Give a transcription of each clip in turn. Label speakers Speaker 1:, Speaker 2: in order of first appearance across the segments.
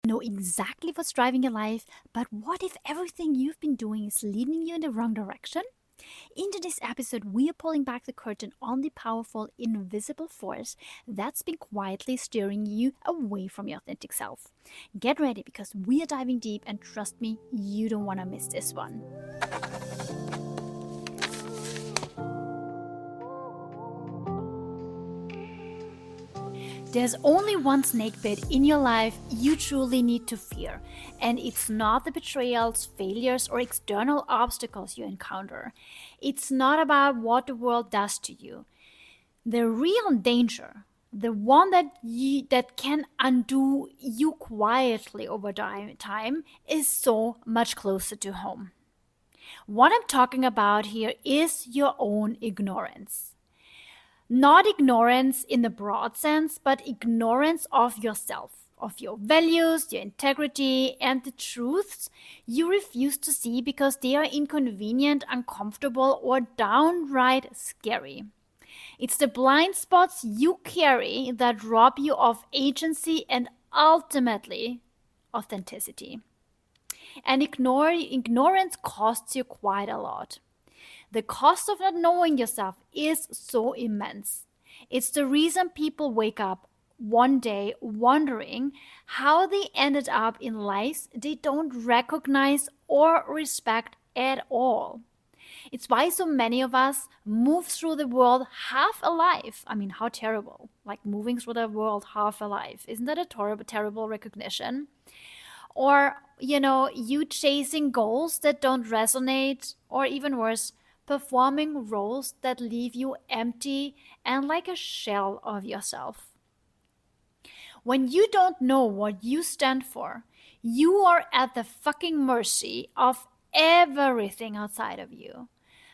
Speaker 1: know exactly what's driving your life, but what if everything you've been doing is leading you in the wrong direction? In today's episode, we are pulling back the curtain on the powerful, invisible force that's been quietly steering you away from your authentic self. Get ready because we are diving deep, and trust me, you don't want to miss this one. There's only one snake bit in your life you truly need to fear, and it's not the betrayals, failures, or external obstacles you encounter. It's not about what the world does to you. The real danger, the one that can undo you quietly over time, is so much closer to home. What I'm talking about here is your own ignorance. Not ignorance in the broad sense, but ignorance of yourself, of your values, your integrity, and the truths you refuse to see because they are inconvenient, uncomfortable, or downright scary. It's the blind spots you carry that rob you of agency and ultimately authenticity. And ignorance costs you quite a lot. The cost of not knowing yourself is so immense. It's the reason people wake up one day wondering how they ended up in lives they don't recognize or respect at all. It's why so many of us move through the world half alive. I mean, how terrible. Like moving through the world half alive. Isn't that a terrible recognition? Or, you chasing goals that don't resonate, or even worse, performing roles that leave you empty and like a shell of yourself. When you don't know what you stand for, you are at the fucking mercy of everything outside of you.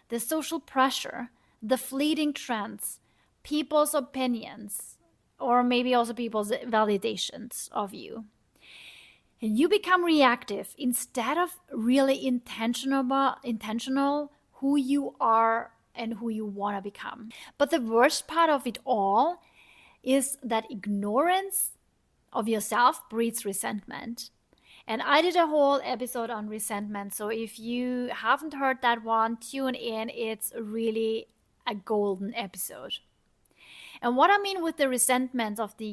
Speaker 1: The social pressure, the fleeting trends, people's opinions, or maybe also people's validations of you. And you become reactive instead of really intentional who you are and who you want to become. But the worst part of it all is that ignorance of yourself breeds resentment. And I did a whole episode on resentment. So if you haven't heard that one, tune in. It's really a golden episode. And what I mean with the resentment of the,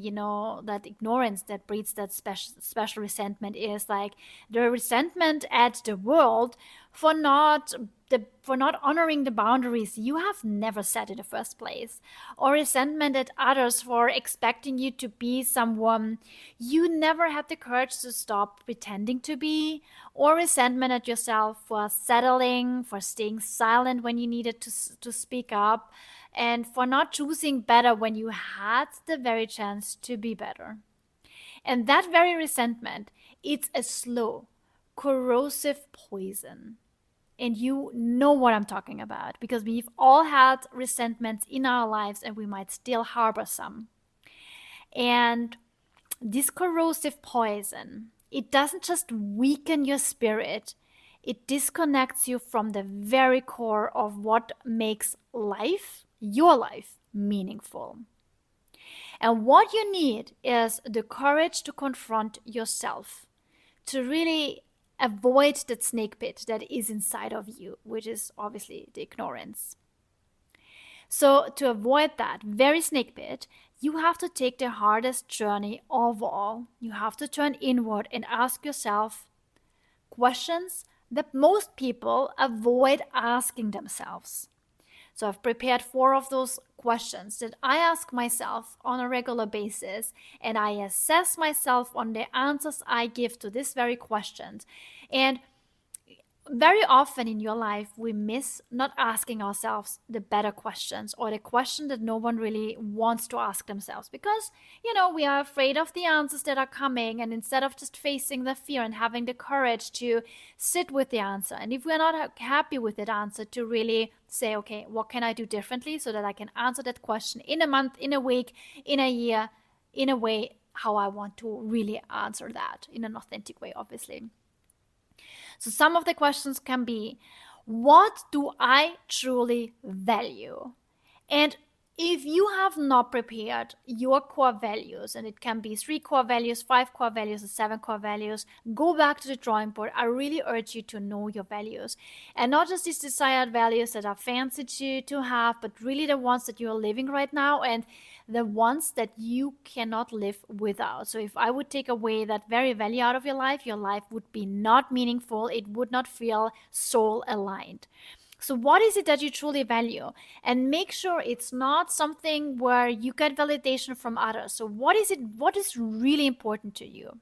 Speaker 1: that ignorance that breeds that special resentment is like the resentment at the world for not honoring the boundaries you have never set in the first place, or resentment at others for expecting you to be someone you never had the courage to stop pretending to be, or resentment at yourself for settling, for staying silent when you needed to speak up, and for not choosing better when you had the very chance to be better. And that very resentment, it's a slow, corrosive poison. And you know what I'm talking about because we've all had resentments in our lives and we might still harbor some. And this corrosive poison, it doesn't just weaken your spirit, it disconnects you from the very core of what makes life, your life, meaningful. And what you need is the courage to confront yourself, to really avoid that snake pit that is inside of you, which is obviously the ignorance. So to avoid that very snake pit, you have to take the hardest journey of all. You have to turn inward and ask yourself questions that most people avoid asking themselves. So I've prepared 4 of those questions that I ask myself on a regular basis, and I assess myself on the answers I give to these very questions. And very often in your life, we miss not asking ourselves the better questions, or the question that no one really wants to ask themselves because, we are afraid of the answers that are coming. And instead of just facing the fear and having the courage to sit with the answer, and if we're not happy with that answer, to really say, okay, what can I do differently so that I can answer that question in a month, in a week, in a year, in a way how I want to really answer that in an authentic way, obviously. So some of the questions can be, what do I truly value? And If you have not prepared your core values, and it can be 3 core values, 5 core values, or 7 core values, go back to the drawing board. I really urge you to know your values, and not just these desired values that are fancy to have, but really the ones that you are living right now and the ones that you cannot live without. So if I would take away that very value out of your life would be not meaningful. It would not feel soul aligned. So what is it that you truly value? And make sure it's not something where you get validation from others. So what is it? What is really important to you?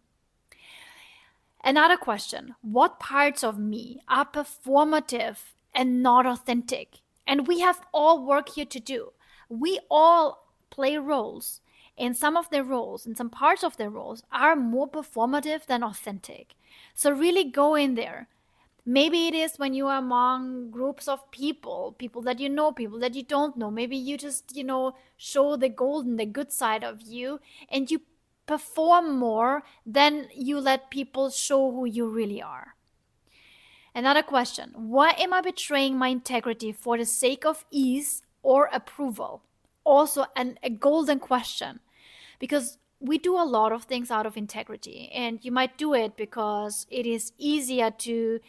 Speaker 1: Another question: what parts of me are performative and not authentic? And we have all work here to do. We all play roles, and some of the roles and some parts of the roles are more performative than authentic. So really go in there. Maybe it is when you are among groups of people that you know, people that you don't know. Maybe you just, show the golden, the good side of you, and you perform more than you let people show who you really are. Another question: why am I betraying my integrity for the sake of ease or approval? Also, a golden question, because we do a lot of things out of integrity, and you might do it because it is easier to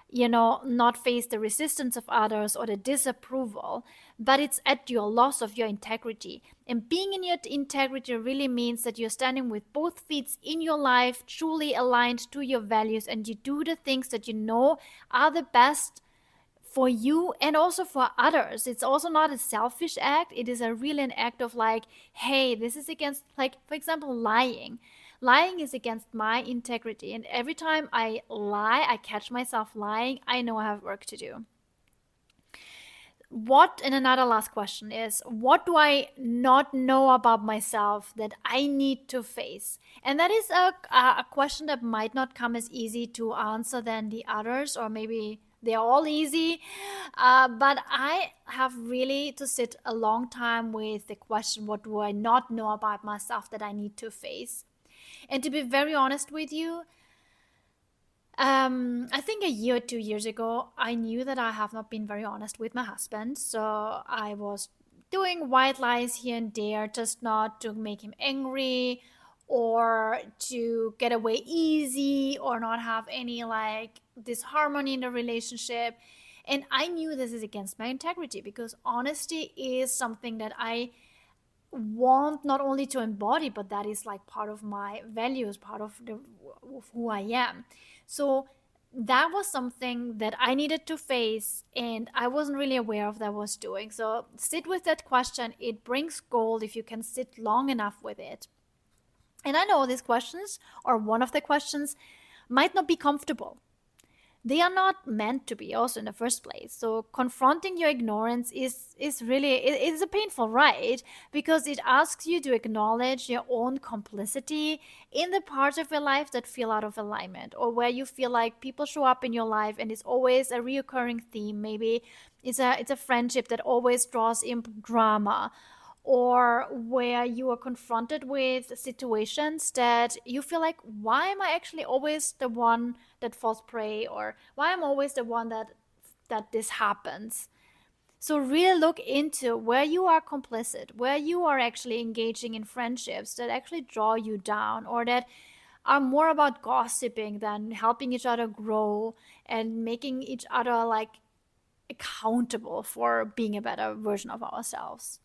Speaker 1: not face the resistance of others or the disapproval, but it's at your loss of your integrity. And being in your integrity really means that you're standing with both feet in your life, truly aligned to your values, and you do the things that you know are the best for you and also for others. It's also not a selfish act. It is a real an act of like, hey, this is against, like, for example, lying. Lying is against my integrity. And every time I lie, I catch myself lying, I know I have work to do. And another last question is, what do I not know about myself that I need to face? And that is a question that might not come as easy to answer than the others, or maybe they're all easy. But I have really to sit a long time with the question, what do I not know about myself that I need to face? And to be very honest with you, I think a year or 2 years ago, I knew that I have not been very honest with my husband. So I was doing white lies here and there, just not to make him angry or to get away easy or not have any like disharmony in the relationship. And I knew this is against my integrity, because honesty is something that I want not only to embody, but that is like part of my values, part of who I am. So that was something that I needed to face, and I wasn't really aware of that I was doing. So sit with that question. It brings gold if you can sit long enough with it. And I know these questions, or one of the questions, might not be comfortable. They are not meant to be also in the first place. So confronting your ignorance is really, it is a painful ride, because it asks you to acknowledge your own complicity in the parts of your life that feel out of alignment, or where you feel like people show up in your life and it's always a reoccurring theme. Maybe it's a friendship that always draws in drama, or where you are confronted with situations that you feel like, why am I actually always the one that falls prey, or why am I always the one that this happens? So really look into where you are complicit, where you are actually engaging in friendships that actually draw you down, or that are more about gossiping than helping each other grow and making each other like accountable for being a better version of ourselves.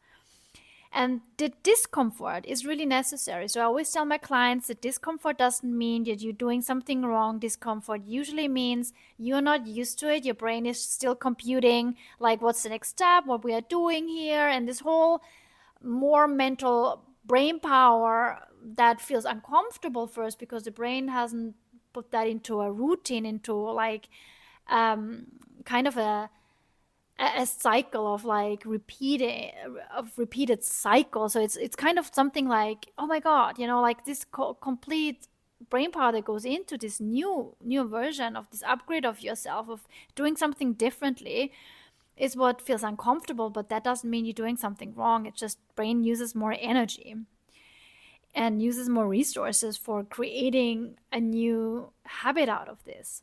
Speaker 1: And the discomfort is really necessary. So I always tell my clients that discomfort doesn't mean that you're doing something wrong. Discomfort usually means you're not used to it. Your brain is still computing, like, what's the next step, what we are doing here, and this whole more mental brain power that feels uncomfortable first, because the brain hasn't put that into a routine, into like kind of a cycle of like repeated cycle. So it's kind of something like, oh my god, like this complete brain power that goes into this new version of this upgrade of yourself, of doing something differently, is what feels uncomfortable. But that doesn't mean you're doing something wrong. It's just brain uses more energy and uses more resources for creating a new habit out of this.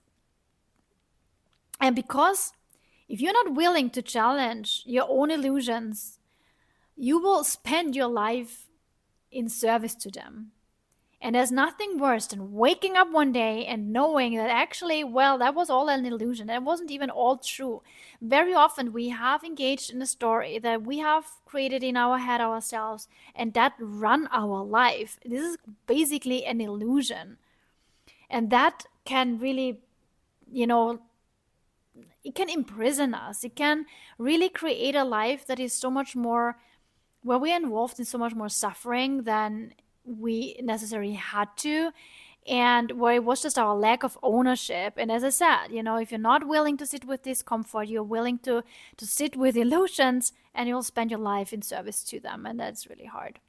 Speaker 1: And because if you're not willing to challenge your own illusions, you will spend your life in service to them. And there's nothing worse than waking up one day and knowing that actually, well, that was all an illusion. That wasn't even all true. Very often we have engaged in a story that we have created in our head ourselves and that run our life. This is basically an illusion. And that can really, you know, it can imprison us. It can really create a life that is so much more, where we're involved in so much more suffering than we necessarily had to, and where it was just our lack of ownership. And as I said, if you're not willing to sit with discomfort, you're willing to sit with illusions, and you'll spend your life in service to them, and that's really hard.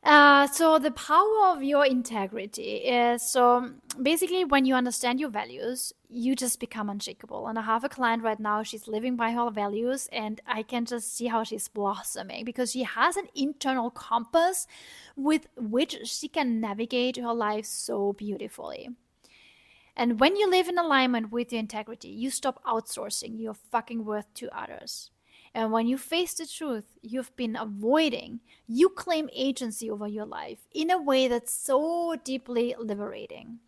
Speaker 1: So the power of your integrity is, so basically when you understand your values, you just become unshakable. And I have a client right now, she's living by her values, and I can just see how she's blossoming because she has an internal compass with which she can navigate her life so beautifully. And when you live in alignment with your integrity, you stop outsourcing your fucking worth to others. And when you face the truth you've been avoiding, you claim agency over your life in a way that's so deeply liberating.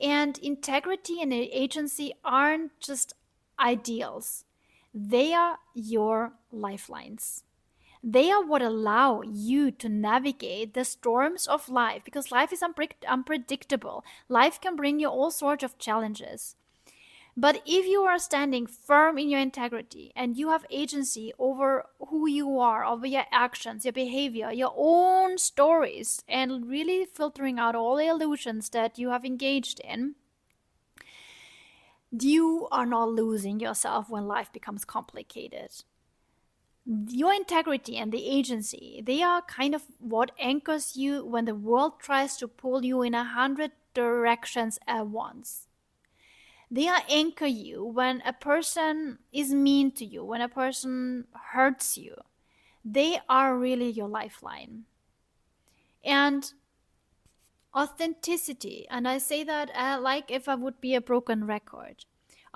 Speaker 1: And integrity and agency aren't just ideals, they are your lifelines. They are what allow you to navigate the storms of life, because life is unpredictable. Life can bring you all sorts of challenges. But if you are standing firm in your integrity and you have agency over who you are, over your actions, your behavior, your own stories, and really filtering out all the illusions that you have engaged in, you are not losing yourself when life becomes complicated. Your integrity and the agency, they are kind of what anchors you when the world tries to pull you in 100 directions at once. They anchor you when a person is mean to you, when a person hurts you. They are really your lifeline. And authenticity, and I say that like if I would be a broken record,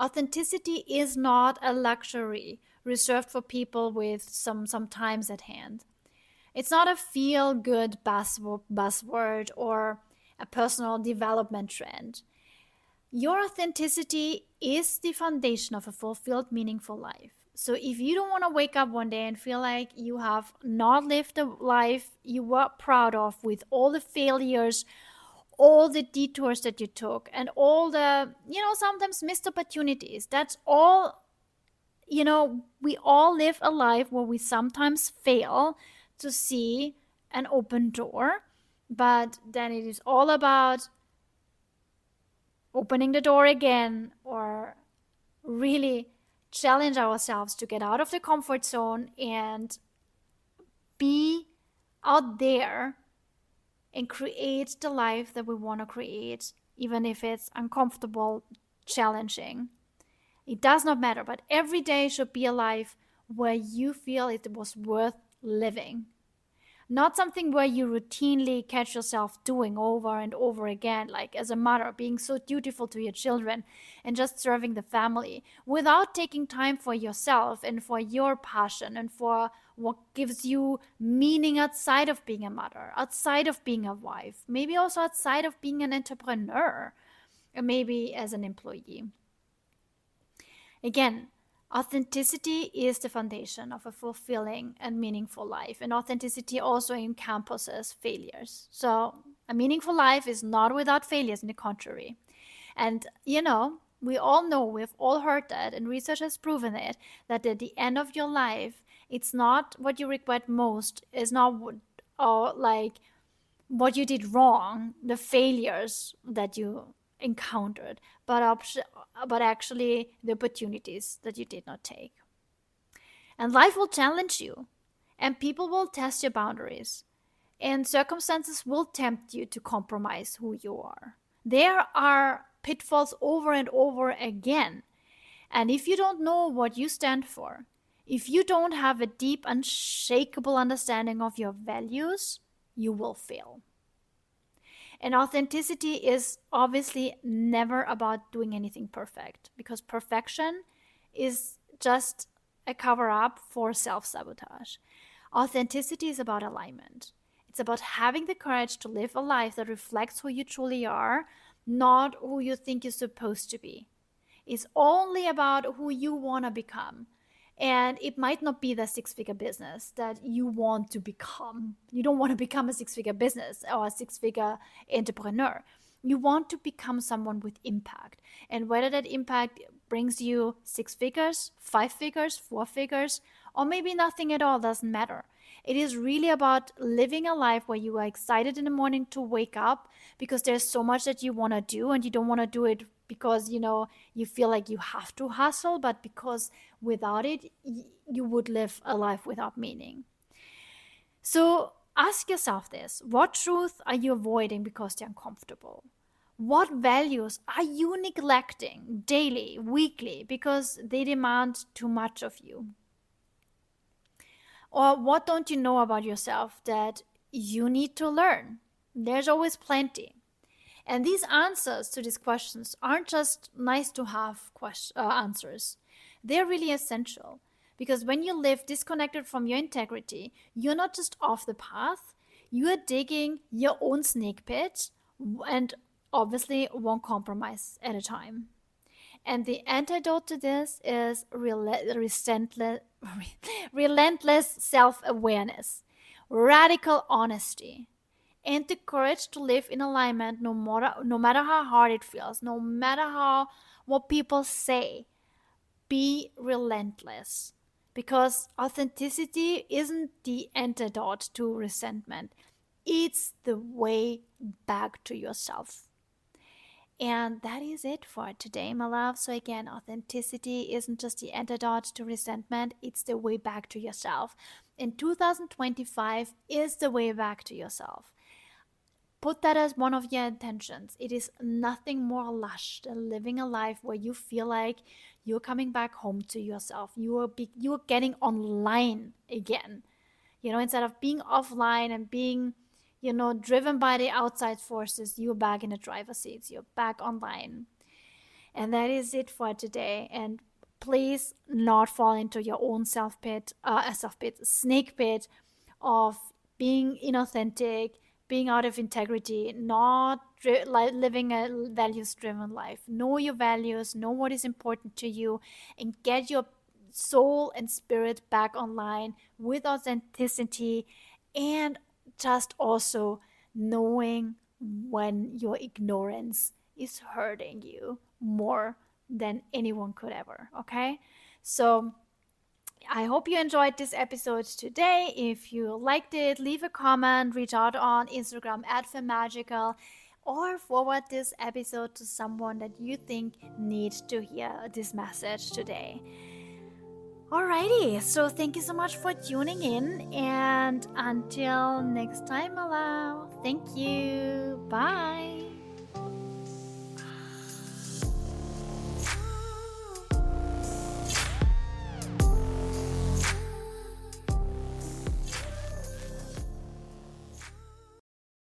Speaker 1: authenticity is not a luxury reserved for people with some times at hand. It's not a feel-good buzzword or a personal development trend. Your authenticity is the foundation of a fulfilled, meaningful life. So if you don't want to wake up one day and feel like you have not lived the life you were proud of, with all the failures, all the detours that you took, and all the, sometimes missed opportunities, that's all, we all live a life where we sometimes fail to see an open door, but then it is all about opening the door again, or really challenge ourselves to get out of the comfort zone and be out there and create the life that we want to create, even if it's uncomfortable, challenging. It does not matter, but every day should be a life where you feel it was worth living. Not something where you routinely catch yourself doing over and over again, like as a mother, being so dutiful to your children and just serving the family, without taking time for yourself and for your passion and for what gives you meaning outside of being a mother, outside of being a wife, maybe also outside of being an entrepreneur, or maybe as an employee. Again, authenticity is the foundation of a fulfilling and meaningful life, and authenticity also encompasses failures. So a meaningful life is not without failures, in the contrary. And we all know, we've all heard that, and research has proven it, that at the end of your life, it's not what you regret most, is not what you did wrong, the failures that you encountered, but actually the opportunities that you did not take. And life will challenge you, and people will test your boundaries, and circumstances will tempt you to compromise who you are. There are pitfalls over and over again. And if you don't know what you stand for, if you don't have a deep, unshakable understanding of your values, you will fail. And authenticity is obviously never about doing anything perfect, because perfection is just a cover up for self sabotage. Authenticity is about alignment. It's about having the courage to live a life that reflects who you truly are, not who you think you're supposed to be. It's only about who you want to become. And it might not be the six-figure business that you want to become. You don't want to become a six-figure business or a six-figure entrepreneur. You want to become someone with impact. And whether that impact brings you six figures, five figures, four figures, or maybe nothing at all, doesn't matter. It is really about living a life where you are excited in the morning to wake up because there's so much that you want to do, and you don't want to do it because you feel like you have to hustle, but because without it you would live a life without meaning. So ask yourself this: what truth are you avoiding because they're uncomfortable? What values are you neglecting daily, weekly, because they demand too much of you? Or what don't you know about yourself that you need to learn? There's always plenty. And these answers to these questions aren't just nice to have answers. They're really essential. Because when you live disconnected from your integrity, you're not just off the path, you are digging your own snake pit, and obviously one compromise at a time. And the antidote to this is relentless self-awareness, radical honesty, and the courage to live in alignment no matter how hard it feels, no matter how what people say. Be relentless, because authenticity isn't the antidote to resentment. It's the way back to yourself. And that is it for today, my love. So again, authenticity isn't just the antidote to resentment, it's the way back to yourself. And 2025 is the way back to yourself. Put that as one of your intentions. It is nothing more lush than living a life where you feel like you're coming back home to yourself. You are getting online again. Instead of being offline and being, driven by the outside forces, you're back in the driver's seats. You're back online. And that is it for today. And please not fall into your own snake pit of being inauthentic, being out of integrity, not living a values-driven life. Know your values, know what is important to you, and get your soul and spirit back online with authenticity, and just also knowing when your ignorance is hurting you more than anyone could ever. Okay? So I hope you enjoyed this episode today. If you liked it, leave a comment, reach out on Instagram @FemMagical, or forward this episode to someone that you think needs to hear this message today. Alrighty, so thank you so much for tuning in, and until next time, my love, thank you. Bye.